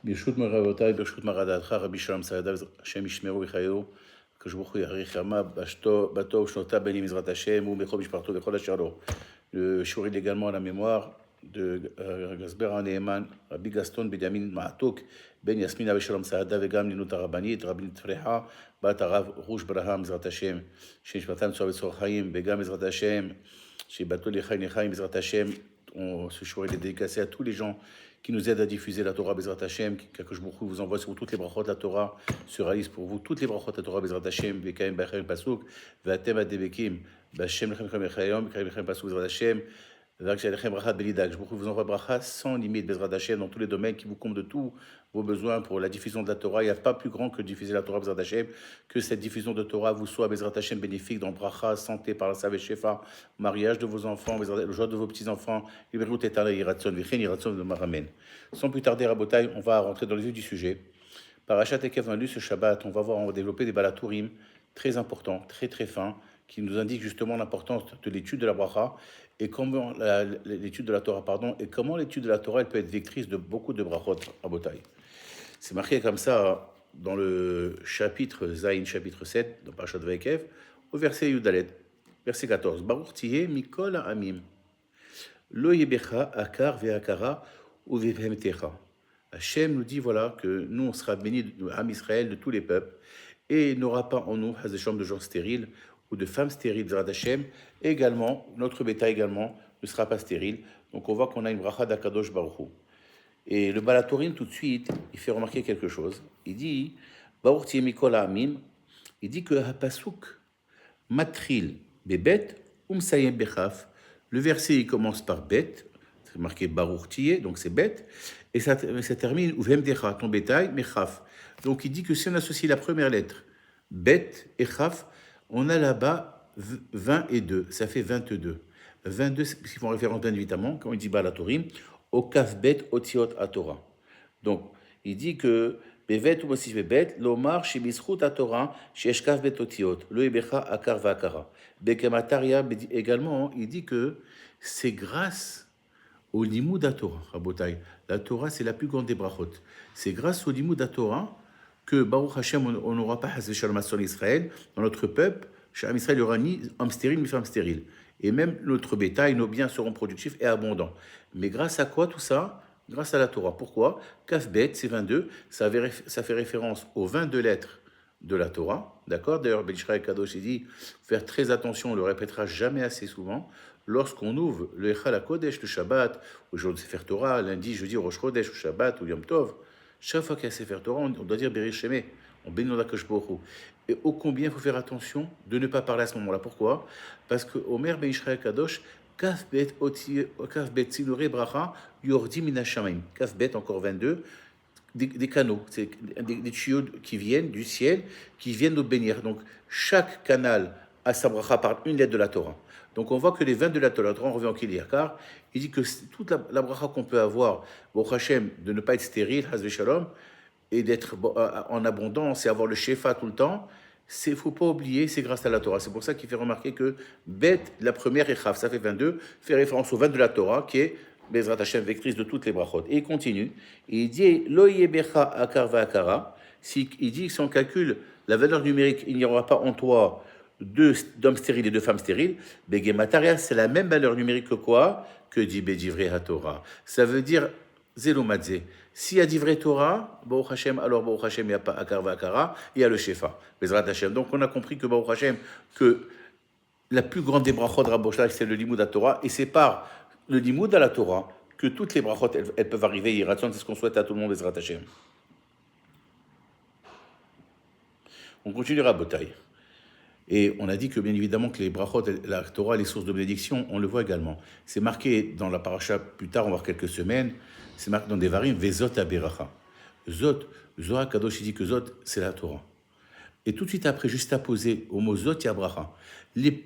ברשות מרבותיי, ברשות מרדתך, רבי שלום סעדה, השם ישמרו ויחיו, הקדוש ברוך הוא יאריך ימיו, בטוב שנותיו בני בעזרת השם, ובכל משפחתו וכל אשר לו. Le shiur est également à la mémoire de Gasber Nehman, Rabbi Gaston Benjamin Maatok, Ben Yasmin Aveshalom Saada, Vegam Linut Arabanit, Rabbi Freha, Bat Arav Rouge Braham, Bezrat Hashem, Shenishmatam Tzav Tzor Chaim, Vegam Bezrat Hashem, Shebato Lechaim Lechaim, Bezrat Hashem. Ce shiur est dédicacé à tous les gens qui nous aident à diffuser la Torah Bezrat Hashem, qu'Akadosh Baruch Hu vous envoie sur vous toutes les brachot de la Torah, se réalise pour vous toutes les brachot de la Torah Bezrat Hashem, Vekaim Bachem Pasuk, Vatem Adebekim, Bachem Lechem Chayom, Vekaim Lechem Pasuk Bezrat Hashem, Vakshadechem Brachat Belidak. Je vous envoie brachat sans limite Bezrat Hashem dans tous les domaines qui vous comblent de tous vos besoins pour la diffusion de la Torah. Il n'y a pas plus grand que de diffuser la Torah Bezrat Hashem, que cette diffusion de Torah vous soit Bezrat Hashem bénéfique dans brachat, santé, par la Savé Shefa, mariage de vos enfants, le joie de vos petits-enfants, liberté éternelle, Yiratson, Vichin, Yiratson de Maramen. Sans plus tarder, Rabotai, on va rentrer dans le vif du sujet. Parashat Ekev, on a lu ce Shabbat, on va développer des balatourim très importants, très très fins, qui nous indiquent justement l'importance de l'étude de la bracha et comment l'étude de la Torah, et comment l'étude de la Torah elle peut être vectrice de beaucoup de brachot, Rabotai. C'est marqué comme ça dans le chapitre Zayin, chapitre 7, dans Parashat Vayekev, au verset Yudalet, verset 14. Baruch tiye mikol ha'amim, lo yebecha akar ve'akara uvevhemtecha. Hachem nous dit voilà que nous on sera bénis de Ham Israël, de tous les peuples, et il n'aura pas en nous hazesham de gens stériles ou de femmes stériles, Zerad Hachem. Également, notre bétail également ne sera pas stérile. Donc on voit qu'on a une bracha d'Akadosh Baruch Hu. Et le Balatorim, tout de suite, il fait remarquer quelque chose. Il dit, Baruch tiye mikol ha'amim, il dit que Hapasuk matril bebet umsayem bechaf. Le verset, il commence par bet, c'est marqué Baruch tiye, donc c'est bet, et ça termine uvem decha, ton bétail, mechaf. Donc il dit que si on associe la première lettre, bet et chaf, on a là-bas 20 et 2, ça fait 22. 22, ce qui font référence bien évidemment, quand il dit Balatorim, au kaf bet otiot à Torah. Donc, il dit que bevet ou aussi bebet, l'omar shebizchut à Torah, shesh kaf bet otiot, lo ebecha akar vakara. Bekemataria également, il dit que c'est grâce au limud à Torah, Rabotai. La Torah, c'est la plus grande des brachot. C'est grâce au limud à Torah que Baruch Hashem, on n'aura pas Hasve Shalom sur Israël, dans notre peuple, chez Israël, il n'y aura ni homme stérile ni femme stérile. Et même notre bétail, nos biens seront productifs et abondants. Mais grâce à quoi tout ça? Grâce à la Torah. Pourquoi? Kaf Bet, c'est 22, ça fait référence aux 22 lettres de la Torah. D'accord? D'ailleurs, Ben Israël Kadosh, il dit, faire très attention, on le répétera jamais assez souvent. Lorsqu'on ouvre le Echal HaKodesh, le Shabbat, au jour de Sefer Torah, lundi, jeudi, Rosh Chodesh, ou Shabbat, ou Yom Tov, chaque fois qu'il y a Sefer Torah, on doit dire Berich Shemeh, on bénit l'Akadosh Baruch Hu. Et ô combien il faut faire attention de ne pas parler à ce moment-là. Pourquoi? Parce que Omer Ben Israël Kadosh, Kaf Bet Sinore Bracha, Yordi Minashamayim. Kaf Bet, encore 22, des canaux, c'est des tuyaux qui viennent du ciel, qui viennent nous bénir. Donc chaque canal a sa bracha par une lettre de la Torah. Donc on voit que les 20 de la Torah, on revient en Kiliakar, il dit que toute la bracha qu'on peut avoir, Baruch Hashem, de ne pas être stérile, Hazve Shalom, et d'être en abondance et avoir le Shefa tout le temps, il ne faut pas oublier, c'est grâce à la Torah. C'est pour ça qu'il fait remarquer que Bet, la première, et Chaf, ça fait 22, fait référence aux 20 de la Torah, qui est Bezrat Hashem, vectrice de toutes les brachot. Et il continue, il dit Lo yebecha akar va'akara. Il dit que si on calcule la valeur numérique, il n'y aura pas en toi d'hommes stériles et de femmes stériles. Begemataria, c'est la même valeur numérique que quoi? Que dit Bedivrei HaTorah. Ça veut dire Zelomadze. S'il y a Divrei Torah, Baruch Hashem, alors Baruch Hashem, il n'y a pas Akar Va'akara, il y a le Shefa, Bezrat Hashem. Donc on a compris que Baruch Hashem, que la plus grande des brachot de Raboshach, c'est le limud à Torah, et c'est par le limud à la Torah que toutes les brachot, elles peuvent arriver. Yiratson, c'est ce qu'on souhaite à tout le monde, Bezrat Hashem. On continuera à Botaï. Et on a dit que bien évidemment que les brachot, la Torah, les sources de bénédiction, on le voit également. C'est marqué dans la paracha, plus tard, on va voir quelques semaines, c'est marqué dans des varim, Vezot Aberacha. Zot, Zohar Kadosh, il dit que Zot, c'est la Torah. Et tout de suite après, juste à poser au mot Zot, il y a bracha.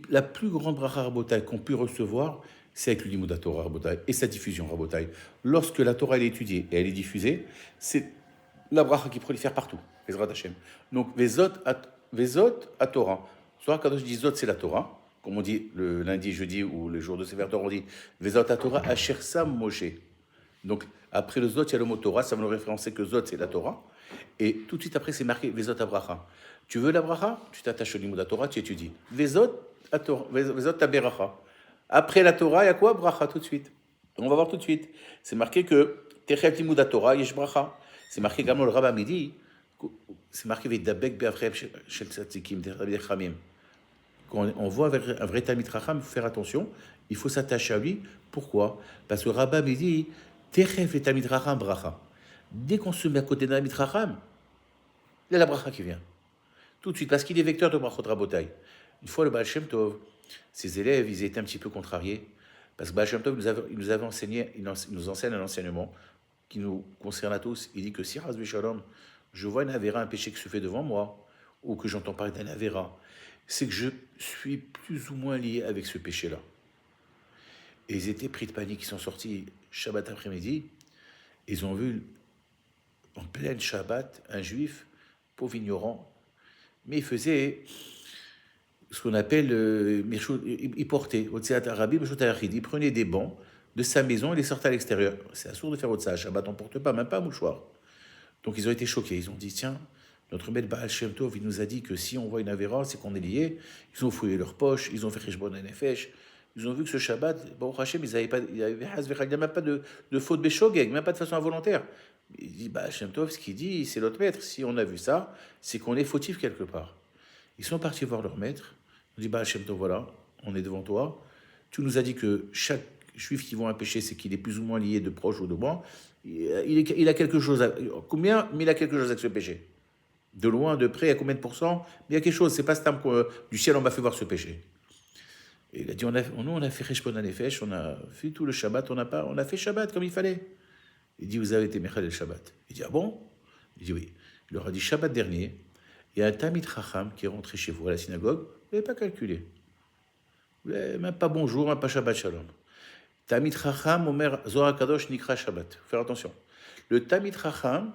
La plus grande bracha Rabotai qu'on peut recevoir, c'est avec le limud Torah Rabotai et sa diffusion Rabotai. Lorsque la Torah elle est étudiée et elle est diffusée, c'est la bracha qui prolifère partout, Bezrat Hashem. Donc, Vezot à Torah. Zohar Kadosh dit Zot, c'est la Torah. Comme on dit le lundi, jeudi ou le jour de Sefer Torah, on dit Vezot à Torah, Asher Sam Moshe. Donc, après le Zot, il y a le mot Torah, ça va nous référencer que Zot, c'est la Torah. Et tout de suite après, c'est marqué Vezot Abracha. Tu veux la bracha, tu t'attaches au limud Torah, tu étudies. Vezot Aberacha. Après la Torah, il y a quoi? Bracha, tout de suite. On va voir tout de suite. C'est marqué que Techet limud Torah, yesh bracha. C'est marqué également le Rabbah Midi. C'est marqué Vedabek Be'avrem Shel Tzatzikim, Rabbi Chamim. Quand on voit un vrai Talmid Chacham, il faut faire attention, il faut s'attacher à lui. Pourquoi? Parce que Rabbah me dit, Techef et Talmid Chacham bracha. Dès qu'on se met à côté d'un Talmid Chacham, il y a la bracha qui vient. Tout de suite, parce qu'il est vecteur de brachot rabotai. Une fois, le Baal Shem Tov, ses élèves, ils étaient un petit peu contrariés, parce que Baal Shem Tov il nous avait enseigné, il nous enseigne un enseignement qui nous concerne à tous. Il dit que si, Hazbe Shalom, je vois une avéra, un péché qui se fait devant moi, ou que j'entends parler d'un avéra, c'est que je suis plus ou moins lié avec ce péché-là. Et ils étaient pris de panique, ils sont sortis Shabbat après-midi, ils ont vu en pleine Shabbat un juif, pauvre ignorant, mais il faisait ce qu'on appelle, il portait, il prenait des bancs de sa maison et les sortait à l'extérieur. C'est assourd de faire autre ça, Shabbat on ne porte pas, même pas un mouchoir. Donc ils ont été choqués, ils ont dit, tiens, notre maître Baal Shem Tov, il nous a dit que si on voit une avéra, c'est qu'on est lié. Ils ont fouillé leurs poches, ils ont fait Cheshbon Nefesh. Ils ont vu que ce Shabbat, Baruch Hashem, il n'y avait même pas de faute béchogeg, même pas de façon involontaire. Il dit, Baal Shem Tov, ce qu'il dit, c'est notre maître. Si on a vu ça, c'est qu'on est fautif quelque part. Ils sont partis voir leur maître. Ils ont dit, Baal Shem Tov, voilà, on est devant toi. Tu nous as dit que chaque juif qui voit un péché, c'est qu'il est plus ou moins lié de proche ou de loin. Il a quelque chose, combien? Mais il a quelque chose avec ce péché. De loin, de près, à combien de pourcents? Mais il y a quelque chose, c'est pas ce terme du ciel, on m'a fait voir ce péché. Et il a dit, nous on a fait Cheshbon Nefesh, on a fait tout le Shabbat, on a fait Shabbat comme il fallait. Il dit, vous avez été Mechal le Shabbat. Il dit, ah bon? Il dit, oui. Il leur a dit, Shabbat dernier, il y a un Talmid Chacham qui est rentré chez vous à la synagogue, vous n'avez pas calculé. Vous n'avez même pas bonjour, même pas Shabbat Shalom. Talmid Chacham, Omer Zohar Kadosh Nikra Shabbat. Faut faire attention. Le Talmid Chacham,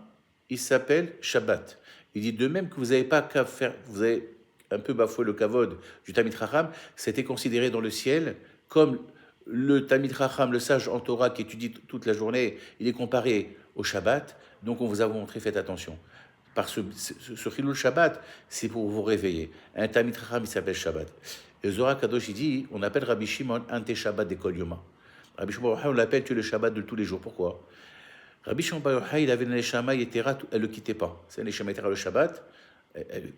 il s'appelle Shabbat. Il dit de même que vous n'avez pas qu'à faire, vous avez un peu bafoué le kavod du Talmid Chacham, c'était considéré dans le ciel comme le Talmid Chacham, le sage en Torah qui étudie toute la journée, il est comparé au Shabbat. Donc on vous a montré, faites attention. Par ce Chilul Shabbat, c'est pour vous réveiller. Un Talmid Chacham, il s'appelle Shabbat. Et Zohar Kadosh, il dit, on appelle Rabbi Shimon Ante Shabbat de Kol Yoma. Rabbi Shimon, on l'appelle tu es le Shabbat de tous les jours. Pourquoi? Rabbi Shimon Bar Yochai, il avait une neshama yetera, elle ne le quittait pas. C'est une neshama yetera le Shabbat.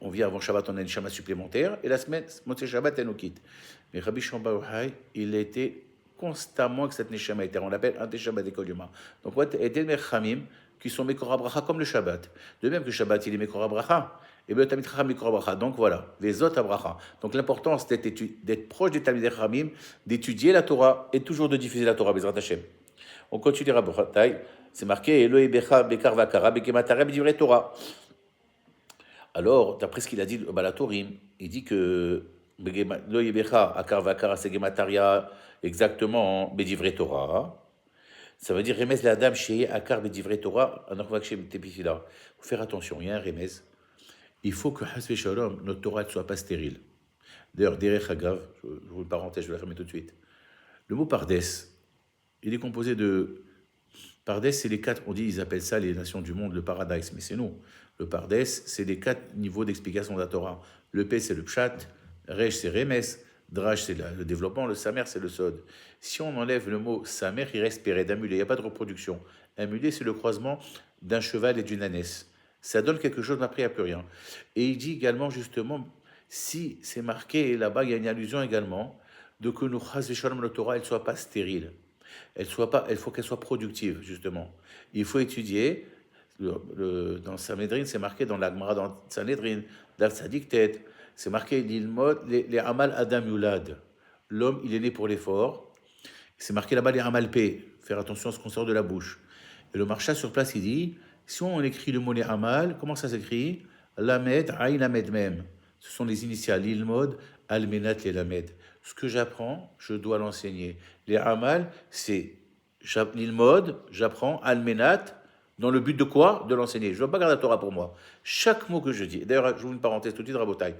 On vient avant Shabbat, on a une neshama supplémentaire. Et la semaine, Motzei Shabbat, elle nous quitte. Mais Rabbi Shimon Bar Yochai, il était constamment avec cette neshama yetera. On l'appelle un Shabbat de Kol Yoma. Donc, il y a des mechamim qui sont Mekora Bracha comme le Shabbat. De même que le Shabbat, il est Mekora Bracha. Et bien, le Talmid Chacham Mekora Bracha. Donc voilà, les autres Bracha. Donc l'importance d'être proche des Talmidei Chachamim, d'étudier la Torah et toujours de diffuser la Torah, Bezrat Hashem. On continue Rabotai. C'est marqué Elohe Becha Bekar Vakara Bekematara B'divrei Torah. Alors, d'après ce qu'il a dit au Balatorim, il dit que Elohe Becha Akar Vakara c'est Gemataria exactement B'divrei Torah. Ça veut dire Remez la Adam Sheye Akar B'divrei Torah. Il faut faire attention, il y a un Remez. Il faut que Hasbe Shalom, notre Torah ne soit pas stérile. D'ailleurs, Derech Hagav, je vous une parenthèse, je vais la fermer tout de suite. Le mot Pardes, il est composé de. Pardes, c'est les quatre, on dit, ils appellent ça les nations du monde, le paradise, mais c'est non. Le Pardes, c'est les quatre niveaux d'explication de la Torah. Le P, c'est le Pshat, Resh, c'est Remes, Drach, c'est le développement, le Samer, c'est le Sod. Si on enlève le mot Samer, il reste Péred, un mulet, il n'y a pas de reproduction. Un mulet, c'est le croisement d'un cheval et d'une ânesse. Ça donne quelque chose, mais après, il n'y a plus rien. Et il dit également, justement, si c'est marqué, là-bas, il y a une allusion également, de que nous, Chas v'Shalom, le Torah, elle ne soit pas stérile. Il faut qu'elle soit productive, justement. Il faut étudier, dans Sanhedrin, c'est marqué dans l'Agmara, dans Sanhedrin, dans Tzaddik-Tet, c'est marqué, les Amal Adam Yulad. L'homme, il est né pour l'effort. C'est marqué là-bas, les Amal P. Faire attention à ce qu'on sort de la bouche. Et le Marsha, sur place, il dit, si on écrit le mot les Amal, comment ça s'écrit? Lamed, Aïn Lamed même. Ce sont les initiales, l'Ilmod, Almenat et Lamed. Ce que j'apprends, je dois l'enseigner. Les Amal, c'est l'Ilmod, j'apprends, Almenat, dans le but de quoi? De l'enseigner. Je ne dois pas garder la Torah pour moi. Chaque mot que je dis, d'ailleurs, je vous une parenthèse tout de suite, Rabotai.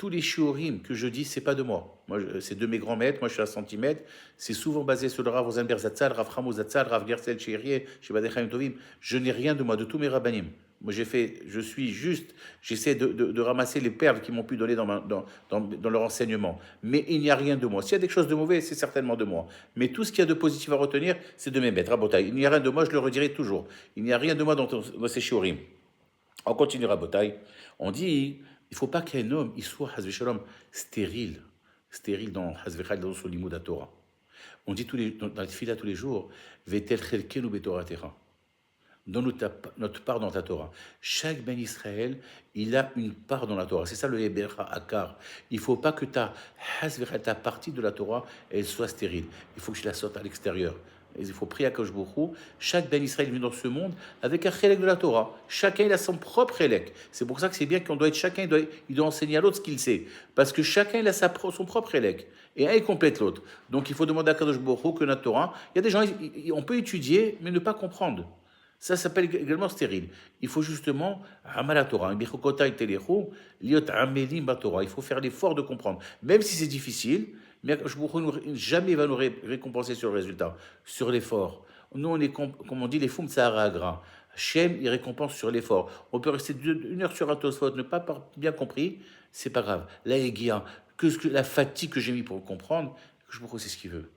tous les shiurim que je dis, c'est pas de moi. C'est de mes grands maîtres, moi je suis à centimètre. C'est souvent basé sur le Rav Rosenberg Zatzal, Rav Chamo Zatzal, Rav Gersel Chérier, Shebadei Chaim Tovim. Je n'ai rien de moi, de tous mes rabbanim. Moi je suis juste, j'essaie de ramasser les perles qu'ils m'ont pu donner dans leur enseignement. Mais il n'y a rien de moi. S'il y a quelque chose de mauvais, c'est certainement de moi. Mais tout ce qu'il y a de positif à retenir, c'est de mes maîtres. Rabotai, il n'y a rien de moi, je le redirai toujours. Il n'y a rien de moi dans ces shiurim. On continue Rabotai. On dit, il ne faut pas qu'un homme il soit, Hazve Shalom, stérile dans Hazve Shalom, dans son limud à Torah. On dit dans les filles tous les jours, Vetel Chelkenu Betoratera. Donne notre part dans ta Torah. Chaque Ben Israël, il a une part dans la Torah. C'est ça le Héberha Akar. Il ne faut pas que ta partie de la Torah, elle soit stérile. Il faut que je la sorte à l'extérieur. Il faut prier à Kadosh Baruch Hu. Chaque Ben Israël vient dans ce monde avec un chélek de la Torah. Chacun il a son propre chélek. C'est pour ça que c'est bien qu'on doit être chacun, il doit enseigner à l'autre ce qu'il sait. Parce que chacun il a son propre chélek. Et un il complète l'autre. Donc il faut demander à Kadosh Baruch Hu que notre Torah, il y a des gens, on peut étudier, mais ne pas comprendre. Ça s'appelle également stérile. Il faut justement, Amal Torah, il faut faire l'effort de comprendre. Même si c'est difficile, mais jamais va nous récompenser sur le résultat, sur l'effort. Nous, on est, comme on dit, les foum Tsahara Agra. Hachem, il récompense sur l'effort. On peut rester une heure sur un Tosfot, ne pas bien compris, c'est pas grave. La Egia, la fatigue que j'ai mis pour comprendre, je c'est ce qu'il veut.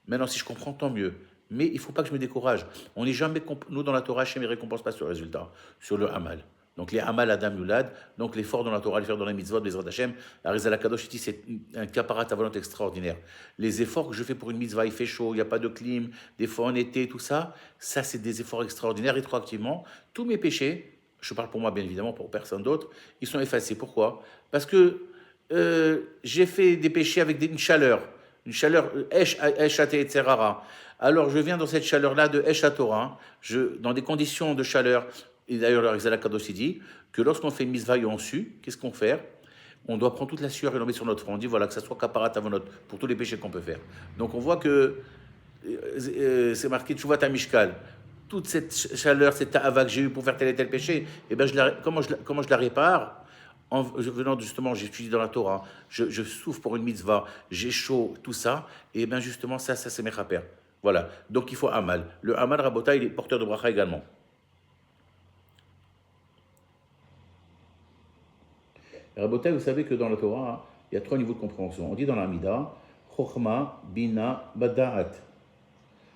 Maintenant, si je comprends, tant mieux. Mais il ne faut pas que je me décourage. On n'est jamais, nous dans la Torah, Hachem ne récompense pas sur le résultat, sur le Hamal. Donc les Hamal Adam Yulad, donc l'effort dans la Torah, l'effort dans la mitzvot, les Zrat Hachem, Arizal Akadosh dit c'est un caparat à volonté extraordinaire. Les efforts que je fais pour une mitzvah, il fait chaud, il n'y a pas de clim, des fois en été, tout ça, ça c'est des efforts extraordinaires, rétroactivement. Tous mes péchés, je parle pour moi bien évidemment, pour personne d'autre, ils sont effacés. Pourquoi? Parce que j'ai fait des péchés avec une chaleur, etc. Alors je viens dans cette chaleur-là de Esh Torah, dans des conditions de chaleur, et d'ailleurs le Rizal Kadosh dit que lorsqu'on fait une mitzvah et on sue, qu'est-ce qu'on fait? On doit prendre toute la sueur et l'on met sur notre front. On dit voilà, que ça soit kaparat avonot pour tous les péchés qu'on peut faire. Donc on voit que c'est marqué Tchouvat Mishkal. Toute cette chaleur, cette ava que j'ai eue pour faire tel et tel péché, et ben comment je la répare? En venant justement, j'étudie dans la Torah, je souffre pour une mitzvah, j'ai chaud, tout ça, et bien justement ça c'est mes rapères. Voilà, donc il faut Amal. Le Amal Rabota, il est porteur de bracha également. Rabota, vous savez que dans la Torah, il y a 3 niveaux de compréhension. On dit dans l'Amida, Chochma, Bina, Bada'at.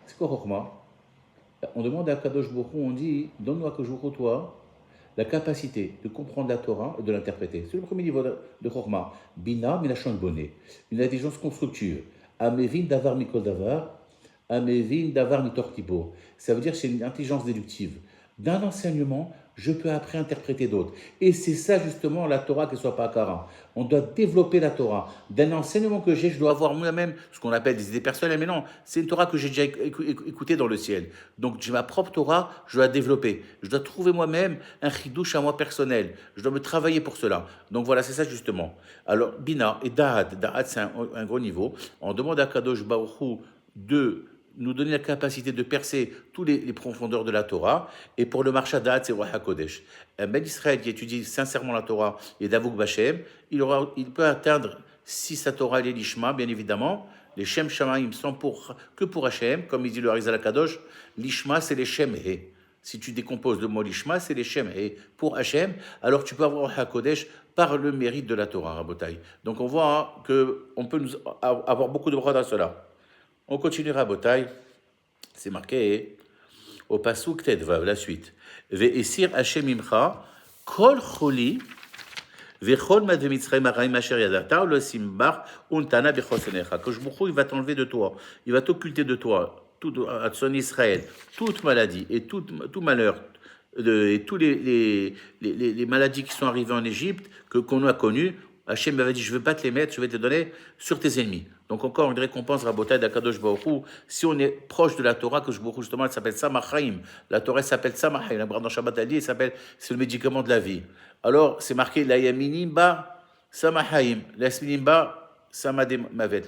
C'est quoi Chochma? On demande à Kadosh Baruch Hu, on dit, donne-nous à Kadosh Baruch Hu, toi, la capacité de comprendre la Torah et de l'interpréter. C'est le premier niveau de Chochma. Bina, Minachon Bonnet. Une intelligence constructive. Amevin Davar Mikol Davar. Amevin Davar Mitortibo. Ça veut dire que c'est une intelligence déductive. D'un enseignement, je peux après interpréter d'autres. Et c'est ça justement la Torah qui ne soit pas akara. On doit développer la Torah. D'un enseignement que j'ai, je dois avoir moi-même ce qu'on appelle des idées personnelles. Mais non, c'est une Torah que j'ai déjà écoutée dans le ciel. Donc j'ai ma propre Torah, je dois la développer. Je dois trouver moi-même un chidouche à moi personnel. Je dois me travailler pour cela. Donc voilà, c'est ça justement. Alors Bina et Da'at. Da'at, c'est un gros niveau. On demande à Kadosh Baruch Hu de nous donner la capacité de percer tous les profondeurs de la Torah. Et pour le Marshadat, c'est Ruach HaKodesh. Un Ben Israël qui étudie sincèrement la Torah et Davuk Bashem, il peut atteindre, si sa Torah est l'Ishma, bien évidemment, les Shem Shamaim sont que pour Hashem, comme il dit le Harizal HaKadosh, l'Ishma c'est les Shem He. Si tu décomposes le mot l'Ishma, c'est les Shem He. Pour Hashem, alors tu peux avoir Ruach HaKodesh par le mérite de la Torah, Rabotai. Donc on voit qu'on peut avoir beaucoup de bras dans cela. On continuera à Botaï, c'est marqué au Pasuk Tedvav, la suite. Ve'esir Hashem imcha, kol choli, ve'chol mad ve'mitzrayim ha'raim asher yadata, lo simbar, untana bechosenecha. Kosh Baruch Hu, il va t'enlever de toi, il va t'occulter de toi, tout à son Israël, toute maladie et tout malheur, et tous les maladies qui sont arrivées en Égypte, qu'on a connues. Hachem m'avait dit, je ne veux pas te les mettre, je vais te les donner sur tes ennemis. Donc encore une récompense, Rabotai d'Akadosh Baruch Hu. Si on est proche de la Torah, que justement, elle s'appelle Samachaim. La Torah s'appelle Samachaim. La Brad dans Shabbat Ali, c'est le médicament de la vie. Alors, c'est marqué, la Yaminimba Samachaim. La Yasminimba Samade-Mavet,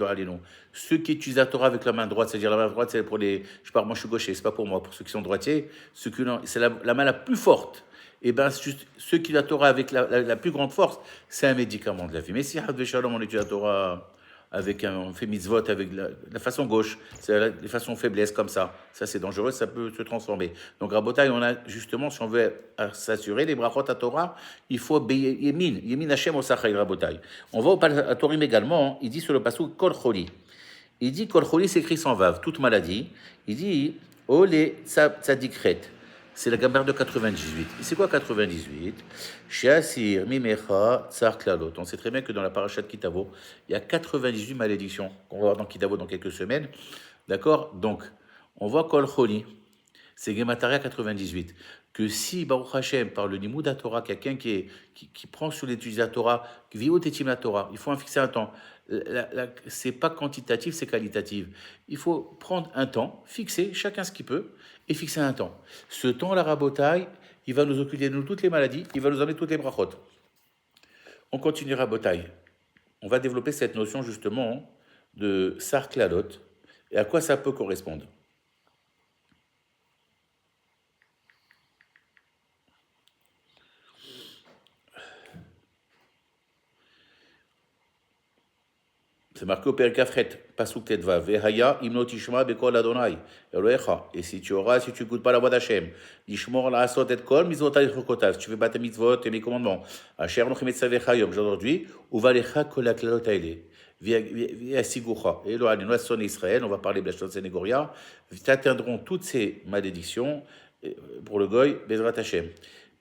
ceux qui utilisent la Torah avec la main droite, c'est-à-dire la main droite, c'est pour les. Je parle, moi je suis gaucher, c'est pas pour moi, pour ceux qui sont droitiers, c'est la main la plus forte. et bien ceux qui la Torah avec la plus grande force, c'est un médicament de la vie. Mais si Hadve Shalom, on étudie la Torah on fait mitzvot avec la façon gauche, c'est la façon faiblesse comme ça c'est dangereux, ça peut se transformer. Donc Rabotai, on a justement, si on veut s'assurer les brachot à Torah, il faut Yemin Hashem Osachai Rabotai. On va à Torim également, il dit sur le passage Kol Choli. Il dit Kol Choli s'écrit sans vav, toute maladie. Il dit Ole Tzadikret. C'est la grammaire de 98. Et c'est quoi 98? Sheasir Mimecha Tsar Klalot. On sait très bien que dans la parashat Kitavo, il y a 98 malédictions qu'on va voir dans Kitavo dans quelques semaines. D'accord? Donc, on voit Kol Choli, c'est Gemataria 98. Que si Baruch Hashem, par le Nimoud à Torah, quelqu'un qui prend sur l'étude de la Torah, qui vit au Tétim la Torah, il faut en fixer un temps. C'est pas quantitatif, c'est qualitatif. Il faut prendre un temps, fixer chacun ce qu'il peut, et fixer un temps. Ce temps, la rabotaille, il va nous occuper de toutes les maladies, il va nous amener toutes les brachot. On continue rabotaille. On va développer cette notion justement de sarklalot et à quoi ça peut correspondre. C'est marqué au Père Kafret, Pasuk Tetva, Vehaya imno tishma bekol Adonai, Elohecha. Et si tu écoutes pas la voix d'Hachem, Yishmor la asot et kol mitzvotai chokotav, si tu fais pas tes mitzvot et mes commandements, Asher nochim et savecha yom, aujourd'hui, uvalecha kol aklalot haele, via sigoucha. Et là, nous sommes en Israël, on va parler de la chose Sénégoria, t'atteindront toutes ces malédictions pour le goy, Bezrat Hachem.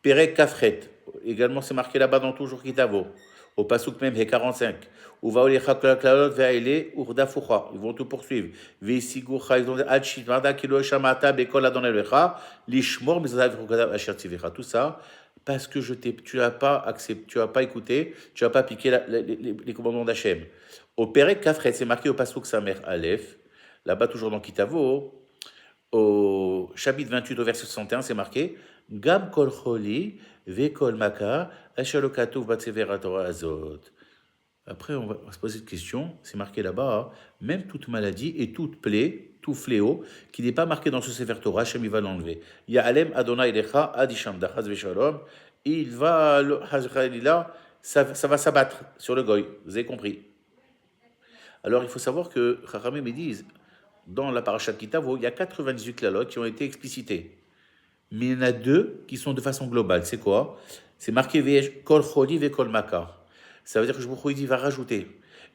Père Kafret, également c'est marqué là-bas dans toujours Kitavo. Au Pasuk même, He 45. Ils vont tout poursuivre. Tout ça parce que tu n'as pas accepté, tu n'as pas écouté, tu n'as pas appliqué les commandements d'Hachem. Au Perek Kafret, c'est marqué au Pasuk Samer Aleph, là-bas toujours dans Kitavo, au chapitre 28 au verset 61, c'est marqué Gam kol choli ve kol maka asher lo katuv batsever Torah azot. Après, on va se poser une question, c'est marqué là-bas, même toute maladie et toute plaie, tout fléau, qui n'est pas marqué dans ce Sefer Torah, Hashem il va l'enlever. Ya'alem Adonai Lecha Adisham Dachaz Veshalom, il va, ça va s'abattre sur le goy, vous avez compris. Alors il faut savoir que Chachamim me disent, dans la parashat Kitavo, il y a 98 klalot qui ont été explicités. Mais il y en a deux qui sont de façon globale. C'est quoi? C'est marqué Kol Choli ve Kol Maka. Ça veut dire que il va rajouter.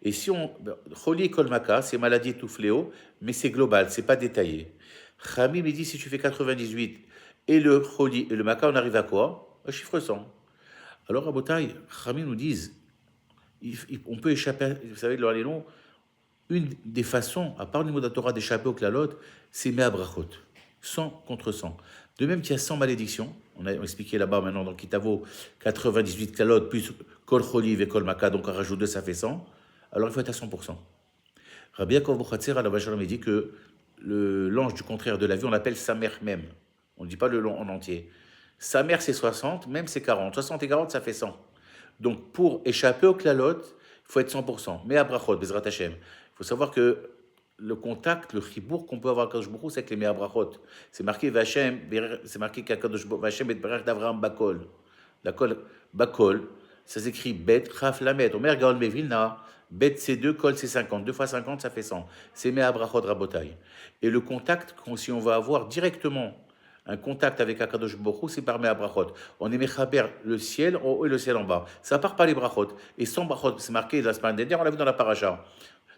Et si on. Choli et Kol Maka, c'est maladie et tout fléau, mais c'est global, c'est pas détaillé. Khamim me dit si tu fais 98 et le Choli et le Maka, on arrive à quoi? Un chiffre 100. Alors à Botaï, Khamim nous disent on peut échapper, vous savez, le Halénon, une des façons, à part le niveau de la Torah, d'échapper au klalot, c'est Me'abrachot, 100 contre 100. De même qu'il y a 100 malédictions, on a expliqué là-bas maintenant dans Kitavo, 98 klalot, plus Kol Choliv et Kol Maka, donc on rajoute 2, ça fait 100, alors il faut être à 100%. Rabbi Yaakov Bochatzer, à la Vachalom, dit que l'ange du contraire de la vie, on l'appelle sa mère même. On ne dit pas le long en entier. Sa mère, c'est 60, même c'est 40. 60 et 40, ça fait 100. Donc pour échapper au klalot, il faut être 100%. Mais à brachot, Bezrat Hashem. Il faut savoir que le contact, le chibour qu'on peut avoir avec Kadosh Baruch Hu, c'est avec les Mea Brachot. C'est marqué Vachem, c'est marqué qu'Akadosh Vachem et Berach d'Avraham Bakol. D'accord? Bakol, ça s'écrit Bet, Chaf, Lamed. Omer Gaon Mevilna, Bet c'est 2, Kol c'est 50. 2 fois 50, ça fait 100. C'est Mea Brachot Rabotai. Et le contact, si on va avoir directement un contact avec Akadosh Baruch Hu, c'est par Mea Brachot. On est Mechaber, le ciel en haut et le ciel en bas. Ça part par les Brachot. Et sans Brachot, c'est marqué la semaine dernière, on l'a vu dans la paracha.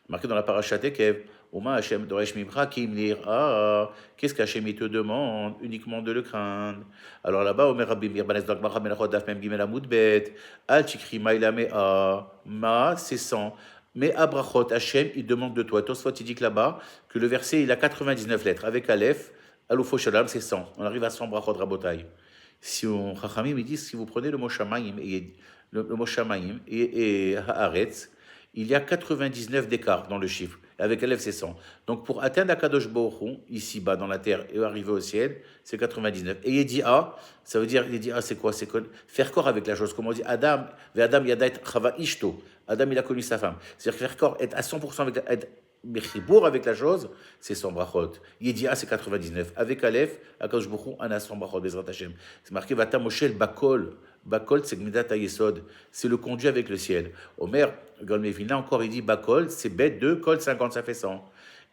Marqué dans la paracha Tekev, Oma Hashem Doresh Mimcha Kim Lira. Qu'est-ce qu'Hachem te demande? Uniquement de le craindre. Alors là-bas, Omer Rabbi Mir Banes Dok Macha Melachot Daf Mem Gimel Amud Bet. Al Chikri Maïla Mea. Ma, c'est 100. Mais Abrachot, Hachem, il demande de toi. Tosfot, il dit que là-bas, que le verset, il a 99 lettres. Avec Aleph, Aloufo Shalom, c'est 100. On arrive à 100 Brachot Rabotai. Si on, Chachamim, il dit, si vous prenez le mot Shamaim et Haaretz, il y a 99 d'écart dans le chiffre. Avec Aleph, c'est 100. Donc, pour atteindre Akadosh Baruch Hu, ici-bas, dans la terre, et arriver au ciel, c'est 99. Et Yedi'a, ça veut dire, Yedi'a, c'est quoi? C'est faire corps avec la chose. Comme on dit, Adam Yadait Chava Ishto. Adam, il a connu sa femme. C'est-à-dire faire corps, être à 100% avec, être Mechibour avec la chose, c'est 100 brachot. Yedia, c'est 99. Avec Aleph, Akadosh Baruch Hu, on a 100 brachot, Bezrat Hashem. C'est marqué Vata Moshe Bakol. Bakol, c'est Gmidat Ayesod. C'est le conduit avec le ciel. Omer, Golmevina, encore, il dit Bakol, c'est bête 2, Kol 50, ça fait 100.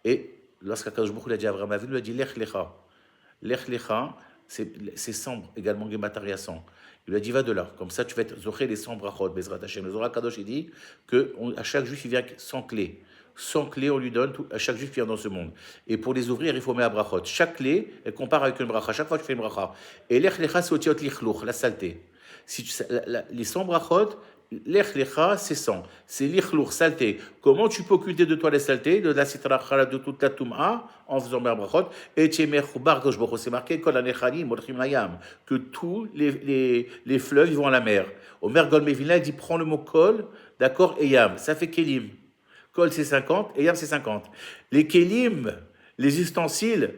Et lorsqu'Akadosh Baruch Hu l'a dit à Abraham Avinu, il lui a dit Lech Lecha. Lech Lecha, c'est 100, également Gemataria 100. Il lui a dit, va de là. Comme ça, tu vas être zoché les 100 brachot, Bezrat Hashem. Le Zohar Kadosh, il dit qu'à chaque juif, il vient sans clé. Sans clé, on lui donne à chaque juif qui vient dans ce monde. Et pour les ouvrir, il faut mettre à brachot. Chaque clé, elle compare avec une bracha. Chaque fois, tu fais une bracha. Et l'ech lecha, c'est otiot lichlouch, la saleté. Si les 100 brachot, l'ech lecha, c'est 100. C'est lichlouch, saleté. Comment tu peux occulter de toi les saletés, de la citrachala, de toute la toum'a, en faisant mer brachot, et tchemer choubar, c'est marqué, kol anechanim, molchim layam, que tous les fleuves, ils vont à la mer. Omer Golmevina, il dit, prends le mot kol, d'accord, et yam. Ça fait kelim. Kol c'est 50 et Yam c'est 50. Les kelim, les ustensiles,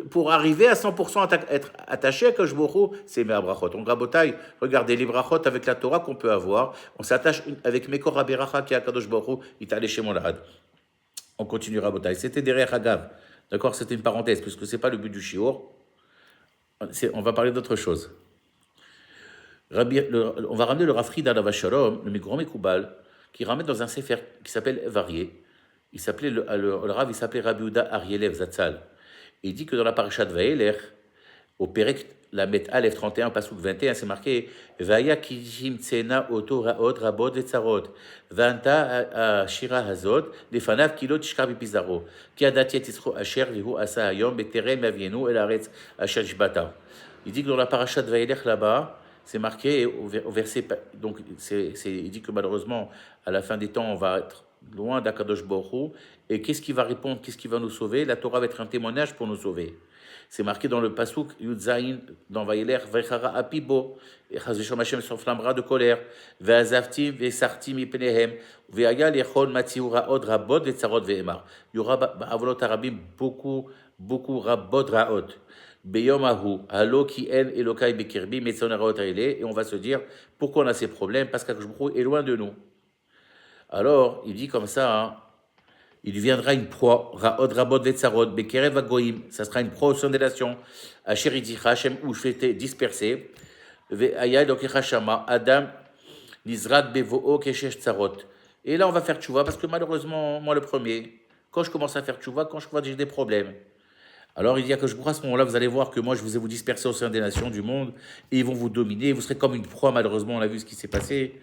pour arriver à 100% être attaché à Kadosh Baruch Hu, c'est mes brachot. Donc Rabotai, regardez les brachot avec la Torah qu'on peut avoir. On s'attache avec Mekor Raberacha qui est à Kadosh Baruch Hu, il t'a allé chez Molad. On continue Rabotai. C'était derrière Hagav. D'accord, c'était une parenthèse, puisque ce n'est pas le but du shiur. On va parler d'autre chose. On va ramener le Rafrid Alav Shalom, le Grand Mekoubal, qui ramène dans un sefer qui s'appelle Varié. Il s'appelait le Rav, il s'appelait Rabbi Yehuda Arielev Zatzal. Et il dit que dans la parashat Vaeler, au Perek Lamet Aleph 31, Pasuk 21, c'est marqué Vaya kijim tsena oto raot rabot vetzarot vanta shira hazot lefanav kilot shkar bipizaro ki adati et isro asher vihu asa hayom beterem avienu el aretz asher shbata. Il dit que dans la parashat Vaeler là-bas, c'est marqué au verset, donc il dit que malheureusement, à la fin des temps, on va être loin d'Akadosh Baruch Hu, et qu'est-ce qui va répondre, qu'est-ce qui va nous sauver? La Torah va être un témoignage pour nous sauver. C'est marqué dans le Pasuk, Yudzaïn, dans Vaïler, Vechara Apibo, et Chazvishom Hashem s'enflammera de colère, Veazavtim, Vesartim, Ipenehem, Veaya, Lechon, Matsiura, Od, Rabot, Vetzarot, Veemar. Il y aura, Avolot Arabim, beaucoup, Rabot, Raot. Beyomahu, Halo ki en Elokai Bekirbi, Metsonaraot Aile, et on va se dire pourquoi on a ces problèmes, parce qu'Akadosh Baruch Hu est loin de nous. Alors, il dit comme ça, hein, il deviendra une proie, Raot Rabot Vetzarot, Bekerev Agoim, ça sera une proie au sein des nations, Asher Idicha, Hashem, où je été dispersé, Ve'aya Elokecha Shama, Adam, Nizrat Bevo'o Keshesh Tzarot. Et là, on va faire tchouva, parce que malheureusement, moi le premier, quand je commence à faire tchouva, quand je vois que j'ai des problèmes, alors il dit que je crois à ce moment-là, vous allez voir que moi je vais vous disperser au sein des nations du monde et ils vont vous dominer, vous serez comme une proie, malheureusement, on a vu ce qui s'est passé.